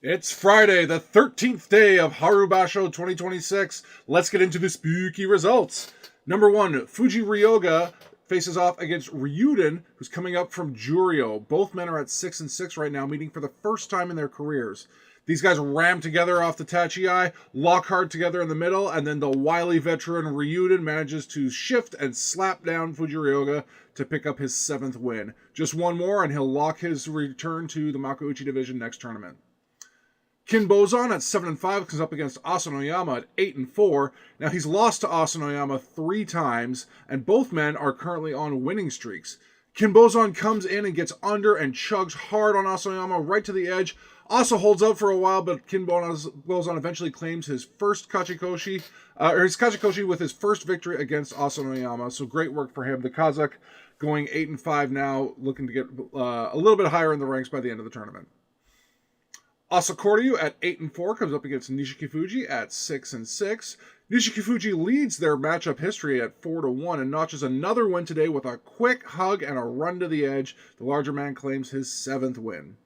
It's Friday, the 13th day of Haru Basho 2026. Let's get into the spooky results. Number one, Fuji Ryoga faces off against Ryuden, who's coming up from Juryo. Both men are at 6 and 6 right now, meeting for the first time in their careers. These guys ram together off the Tachiai, lock hard together in the middle, and then the wily veteran Ryuden manages to shift and slap down Fuji Ryoga to pick up his 7th win. Just one more, and he'll lock his return to the Makuuchi division next tournament. Kinbozan at 7 and 5 comes up against Asanoyama at 8 and 4. Now he's lost to Asanoyama 3 times, and both men are currently on winning streaks. Kinbozan comes in and gets under and chugs hard on Asanoyama right to the edge. Asa holds out for a while, but Kinbozan eventually claims his first Kachikoshi, with his first victory against Asanoyama. So great work for him. The Kazakh going 8 and 5 now, looking to get a little bit higher in the ranks by the end of the tournament. Asakoryu at 8 and 4 comes up against Nishikifuji at 6 and 6. Nishikifuji leads their matchup history at 4 to 1 and notches another win today with a quick hug and a run to the edge. The larger man claims his 7th win.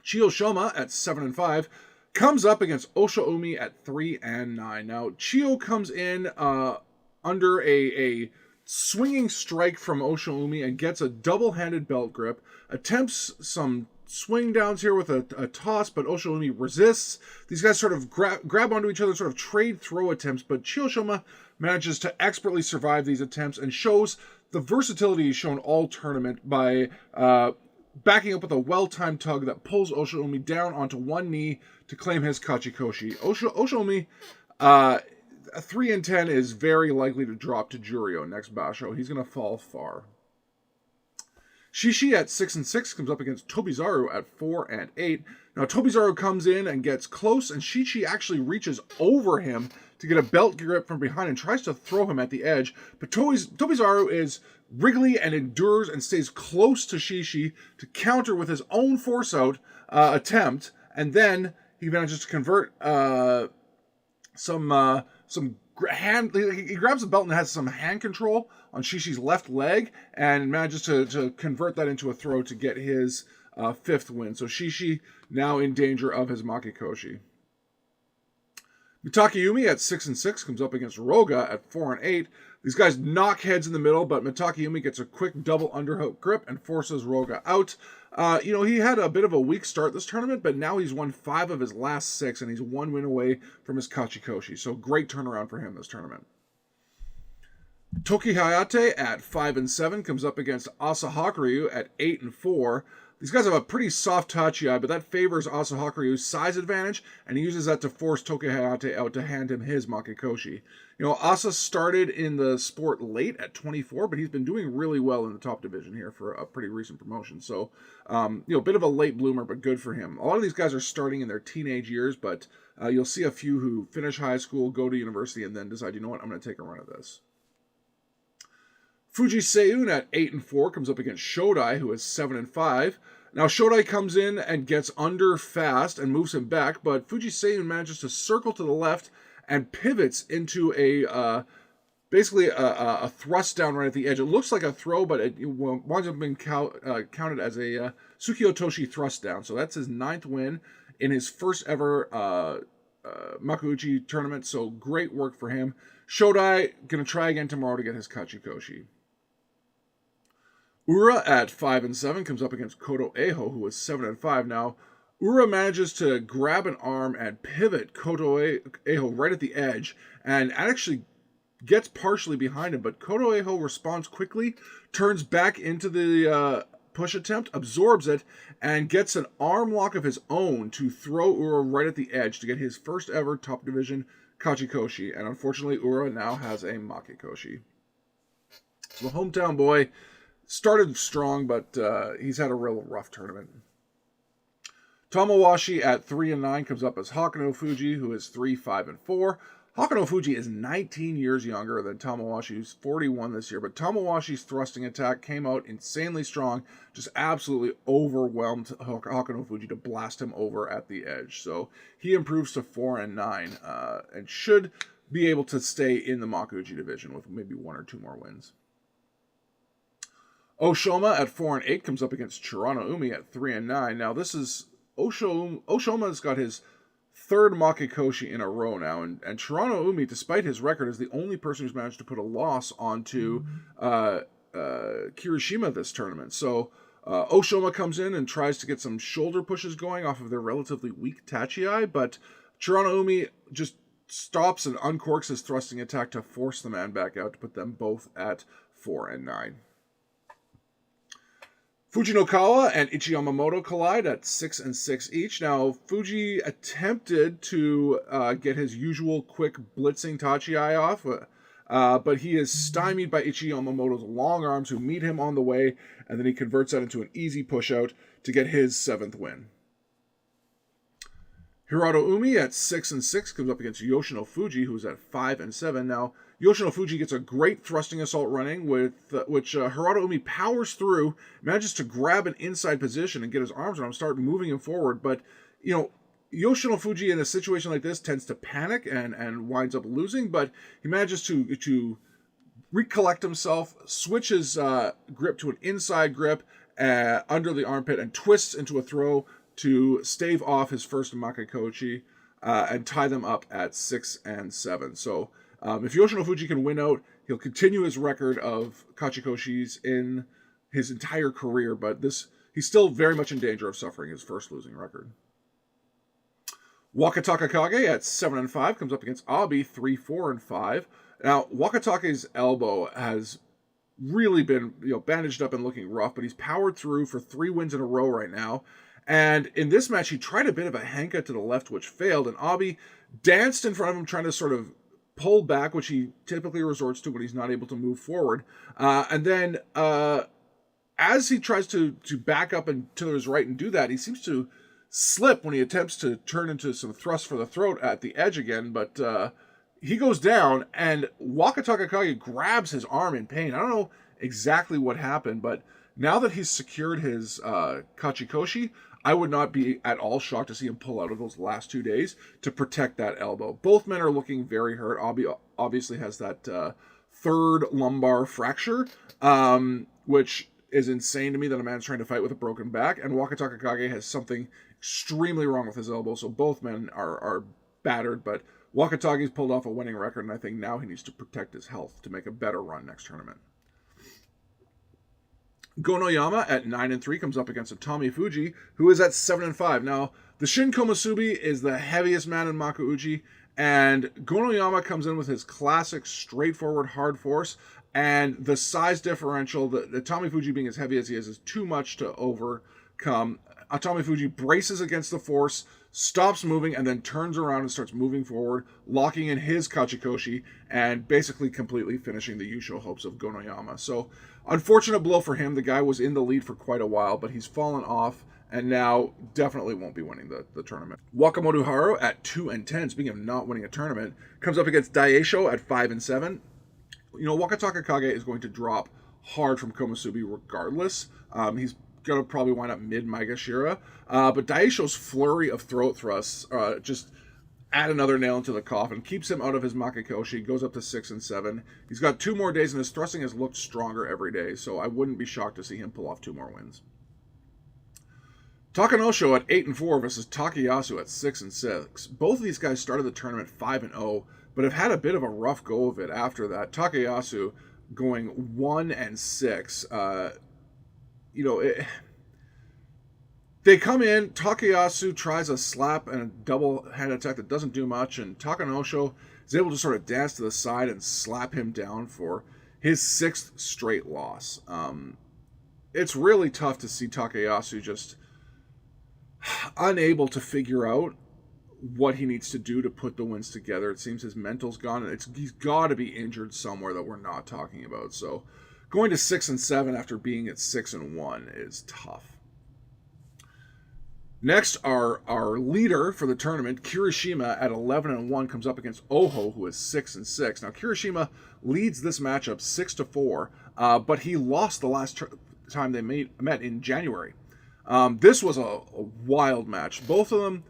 Chiyo Shoma at 7 and 5 comes up against Oshoumi at 3 and 9. Now Chiyo comes in under a swinging strike from Oshoumi and gets a double-handed belt grip, attempts some swing downs here with a toss, but Oshoumi resists. These guys sort of grab onto each other, sort of trade throw attempts, but Chiyoshima manages to expertly survive these attempts and shows the versatility he's shown all tournament by backing up with a well-timed tug that pulls Oshoumi down onto one knee to claim his Kachikoshi. Oshoumi, 3 and 10 is very likely to drop to Juryo next Basho. He's going to fall far. Shishi at 6 and 6 comes up against Tobizaru at 4 and 8. Now Tobizaru comes in and gets close, and Shishi actually reaches over him to get a belt grip from behind and tries to throw him at the edge. But Tobizaru is wriggly and endures and stays close to Shishi to counter with his own force out attempt, and then he manages to convert some hand. He grabs the belt and has some hand control on Shishi's left leg and manages to convert that into a throw to get his 5th win. So Shishi now in danger of his Makikoshi. Mitakayumi at 6 and 6 comes up against Roga at 4 and 8. These guys knock heads in the middle, but Mitakayumi gets a quick double underhook grip and forces Roga out. He had a bit of a weak start this tournament, but now he's won 5 of his last 6, and he's 1 win away from his Kachikoshi. So great turnaround for him this tournament. Toki Hayate at 5 and 7 comes up against Asahakuryu at 8 and 4. These guys have a pretty soft Tachiai, but that favors Asahakuryu's size advantage, and he uses that to force Toki Hayate out to hand him his Makikoshi. Asa started in the sport late at 24, but he's been doing really well in the top division here for a pretty recent promotion. So, a bit of a late bloomer, but good for him. A lot of these guys are starting in their teenage years, but you'll see a few who finish high school, go to university, and then decide, you know what, I'm going to take a run at this. Fuji Seiyun at 8 and 4 comes up against Shodai, who is 7 and 5. Now Shodai comes in and gets under fast and moves him back, but Fuji Seiyun manages to circle to the left and pivots into basically a thrust down right at the edge. It looks like a throw, but it winds up being counted as a Tsukiotoshi thrust down. So that's his 9th win in his first ever Makuuchi tournament. So great work for him. Shodai going to try again tomorrow to get his Kachikoshi. Ura at 5 and 7 comes up against Koto Eho, who is 7 and 5 now. Ura manages to grab an arm and pivot Koto Eho right at the edge, and actually gets partially behind him, but Koto Eho responds quickly, turns back into the push attempt, absorbs it, and gets an arm lock of his own to throw Ura right at the edge to get his first ever top division Kachikoshi, and unfortunately Ura now has a Makikoshi. So the hometown boy started strong, but he's had a real rough tournament. Tamawashi at 3 and 9 comes up as Hakano Fuji, who is 3, 5 and 4. Hakano Fuji is 19 years younger than Tamawashi, who's 41 this year, but Tamawashi's thrusting attack came out insanely strong, just absolutely overwhelmed Hakano Fuji to blast him over at the edge. So he improves to 4 and 9 and should be able to stay in the Makuuchi division with maybe 1 or 2 more wins. Oshoma at 4 and 8 comes up against Chirano Umi at 3 and 9. Now this is Oshoma's got his third Makikoshi in a row now, and Toronto Umi, despite his record, is the only person who's managed to put a loss onto Kirishima this tournament. So Oshoma comes in and tries to get some shoulder pushes going off of their relatively weak Tachiai, but Toronto Umi just stops and uncorks his thrusting attack to force the man back out to put them both at 4 and 9. Fujinokawa and Ichi Yamamoto collide at 6 and 6 each. Now, Fuji attempted to get his usual quick blitzing Tachiai off, but he is stymied by Ichi Yamamoto's long arms, who meet him on the way, and then he converts that into an easy push-out to get his 7th win. Hiroto Umi at 6 and 6 comes up against Yoshino Fuji, who's at 5 and 7. Now, Yoshino Fuji gets a great thrusting assault running, with which Hiroto Umi powers through, manages to grab an inside position and get his arms around him, start moving him forward. But, Yoshino Fuji in a situation like this tends to panic and winds up losing, but he manages to recollect himself, switch his grip to an inside grip under the armpit, and twists into a throw to stave off his first Makikoshi and tie them up at 6 and 7. So if Yoshino Fuji can win out, he'll continue his record of Kachikoshis in his entire career, but he's still very much in danger of suffering his first losing record. Wakataka Kage at 7 and 5 comes up against Abi 3, 4 and 5. Now, Wakatake's elbow has really been bandaged up and looking rough, but he's powered through for 3 wins in a row right now. And in this match, he tried a bit of a henka to the left, which failed, and Abi danced in front of him, trying to sort of pull back, which he typically resorts to when he's not able to move forward. And then as he tries to back up and to his right and do that, he seems to slip when he attempts to turn into some thrust for the throat at the edge again, but he goes down, and Wakataka Kage grabs his arm in pain. I don't know exactly what happened, but now that he's secured his Kachikoshi, I would not be at all shocked to see him pull out of those last 2 days to protect that elbow. Both men are looking very hurt. Abi obviously has that third lumbar fracture, which is insane to me that a man's trying to fight with a broken back. And Wakataka Kage has something extremely wrong with his elbow, so both men are battered. But Wakatage's pulled off a winning record, and I think now he needs to protect his health to make a better run next tournament. Gonoyama at 9 and 3 comes up against Atami Fuji, who is at 7 and 5. Now, the Shin Komusubi is the heaviest man in Makuuchi, and Gonoyama comes in with his classic straightforward hard force, and the size differential, the Atami Fuji being as heavy as he is too much to overcome. Atami Fuji braces against the force, stops moving, and then turns around and starts moving forward, locking in his Kachikoshi, and basically completely finishing the Yusho hopes of Gonoyama. So, unfortunate blow for him. The guy was in the lead for quite a while, but he's fallen off, and now definitely won't be winning the tournament. Wakamoto Haru at 2 and 10, speaking of not winning a tournament, comes up against Daisho at 5 and 7. Wakataka Kage is going to drop hard from Komusubi regardless. He's going to probably wind up mid-Maegashira. But Daisho's flurry of throat thrusts just add another nail into the coffin, keeps him out of his Makikoshi, goes up to 6 and 7. He's got 2 more days, and his thrusting has looked stronger every day, so I wouldn't be shocked to see him pull off 2 more wins. Takanosho at 8 and 4 versus Takayasu at 6 and 6. Both of these guys started the tournament 5 and 0, but have had a bit of a rough go of it after that. Takayasu going 1 and 6. They come in, Takayasu tries a slap and a double hand attack that doesn't do much, and Takanosho is able to sort of dance to the side and slap him down for his 6th straight loss. It's really tough to see Takayasu just unable to figure out what he needs to do to put the wins together. It seems his mental's gone, and he's got to be injured somewhere that we're not talking about. So going to 6 and 7 after being at 6 and 1 is tough. Next, our leader for the tournament, Kirishima, at 11 and 1, comes up against Oho, who is 6 and 6. Now, Kirishima leads this matchup 6 to 4, but he lost the last time they met in January. This was a wild match. Both of them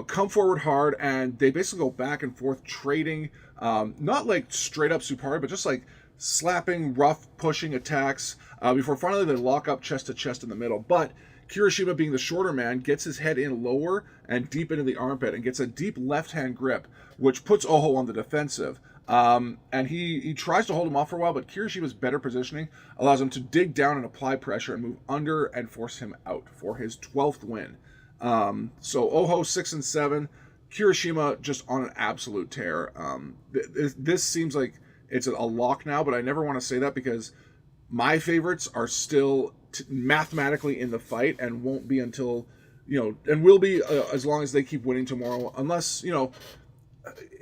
come forward hard, and they basically go back and forth trading, not like straight up super hard, but just like slapping, rough, pushing attacks before finally they lock up chest to chest in the middle. But Kirishima, being the shorter man, gets his head in lower and deep into the armpit and gets a deep left-hand grip, which puts Oho on the defensive. And he tries to hold him off for a while, but Kirishima's better positioning allows him to dig down and apply pressure and move under and force him out for his 12th win. So Oho 6-7, Kirishima just on an absolute tear. This seems like it's a lock now, but I never want to say that because my favorites are still mathematically in the fight and won't be until, and will be as long as they keep winning tomorrow, unless,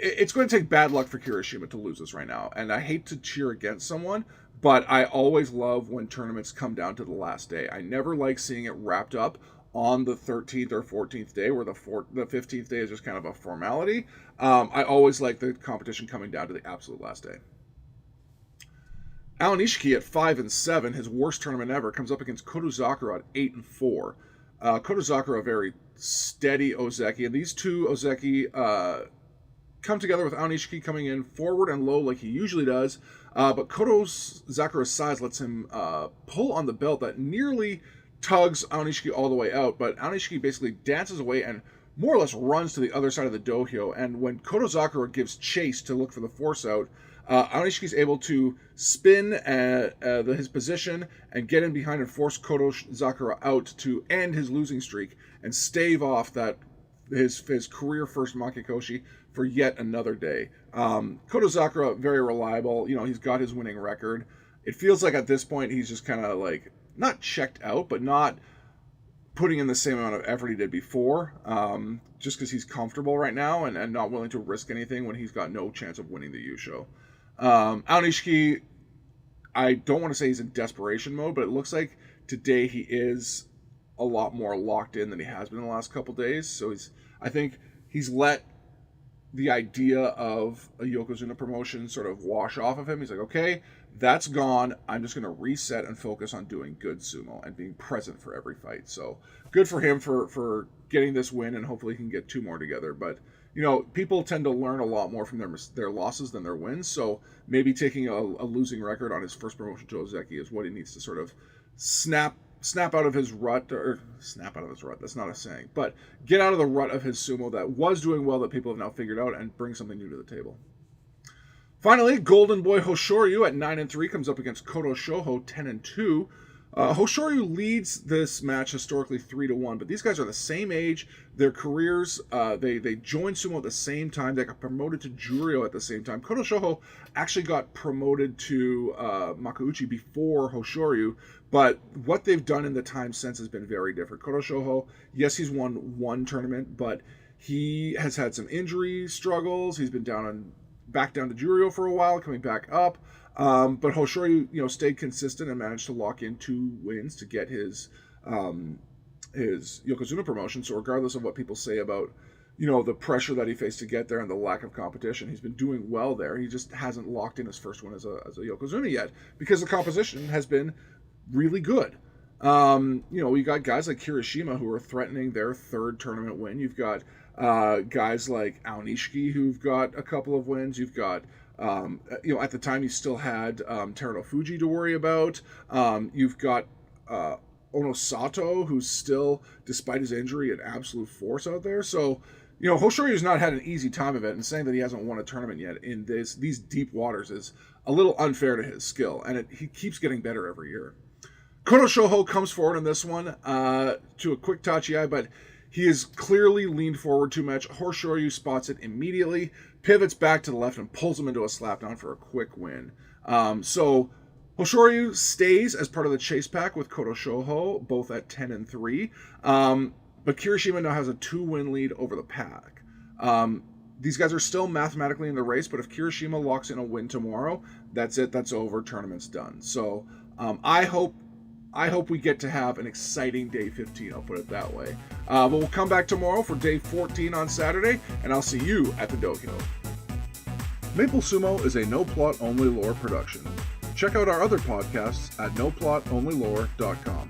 it's going to take bad luck for Kirishima to lose this right now. And I hate to cheer against someone, but I always love when tournaments come down to the last day. I never like seeing it wrapped up on the 13th or 14th day, where the 15th day is just kind of a formality. I always like the competition coming down to the absolute last day. Alan Ishiki at 5-7, his worst tournament ever, comes up against Kotozakura at 8-4. Kotozakura, a very steady Ozeki, and these two Ozeki come together with Alan Ishiki coming in forward and low like he usually does, but Kotozakura's size lets him pull on the belt that nearly tugs Alan Ishiki all the way out, but Alan Ishiki basically dances away and more or less runs to the other side of the dohyo, and when Kotozakura gives chase to look for the force out, Alan Ishiki is able to spin his position and get in behind and force Kotozakura out to end his losing streak and stave off that his career first Makikoshi for yet another day. Kotozakura, very reliable. He's got his winning record. It feels like at this point he's just kind of like not checked out, but not putting in the same amount of effort he did before, just because he's comfortable right now and not willing to risk anything when he's got no chance of winning the Yusho. Alan Ishiki, I don't want to say he's in desperation mode, but it looks like today he is a lot more locked in than he has been in the last couple days. So I think he's let the idea of a Yokozuna promotion sort of wash off of him. He's like, okay, that's gone. I'm just going to reset and focus on doing good sumo and being present for every fight. So good for him for getting this win, and hopefully he can get two more together. But people tend to learn a lot more from their losses than their wins. So maybe taking a losing record on his first promotion to Ozeki is what he needs to sort of snap out of his rut, or snap out of his rut, that's not a saying, but get out of the rut of his sumo that was doing well that people have now figured out and bring something new to the table. Finally, Golden Boy Hoshoryu at 9-3 comes up against Koto Shoho 10-2. Hoshoryu leads this match historically 3-1, but these guys are the same age. Their careers, they joined sumo at the same time. They got promoted to Juryo at the same time. Koto Shoho actually got promoted to Makuuchi before Hoshoryu, but what they've done in the time since has been very different. Koto Shoho, yes, he's won one tournament, but he has had some injury struggles. He's been back down to Juryo for a while, coming back up. But Hoshoryu, stayed consistent and managed to lock in 2 wins to get his Yokozuna promotion. So regardless of what people say about, the pressure that he faced to get there and the lack of competition, he's been doing well there. He just hasn't locked in his first one as a Yokozuna yet because the composition has been really good. We got guys like Kirishima who are threatening their 3rd tournament win. You've got guys like Alan Ishiki who've got a couple of wins. You've got at the time you still had Teruno Fuji to worry about. You've got Ono Sato, who's still, despite his injury, an absolute force out there. So, Hoshoryu's not had an easy time of it, and saying that he hasn't won a tournament yet in these deep waters is a little unfair to his skill, and he keeps getting better every year. Koto Shoho comes forward in this one to a quick tachi-ai, but he is clearly leaned forward too much. Hoshoryu spots it immediately, pivots back to the left, and pulls him into a slapdown for a quick win. So Hoshoryu stays as part of the chase pack with Koto Shoho, both at 10-3. But Kirishima now has a 2-win lead over the pack. These guys are still mathematically in the race, but if Kirishima locks in a win tomorrow, that's it. That's over. Tournament's done. So I hope we get to have an exciting day 15, I'll put it that way. But we'll come back tomorrow for day 14 on Saturday, and I'll see you at the dohyo. Maple Sumo is a No Plot Only Lore production. Check out our other podcasts at noplotonlylore.com.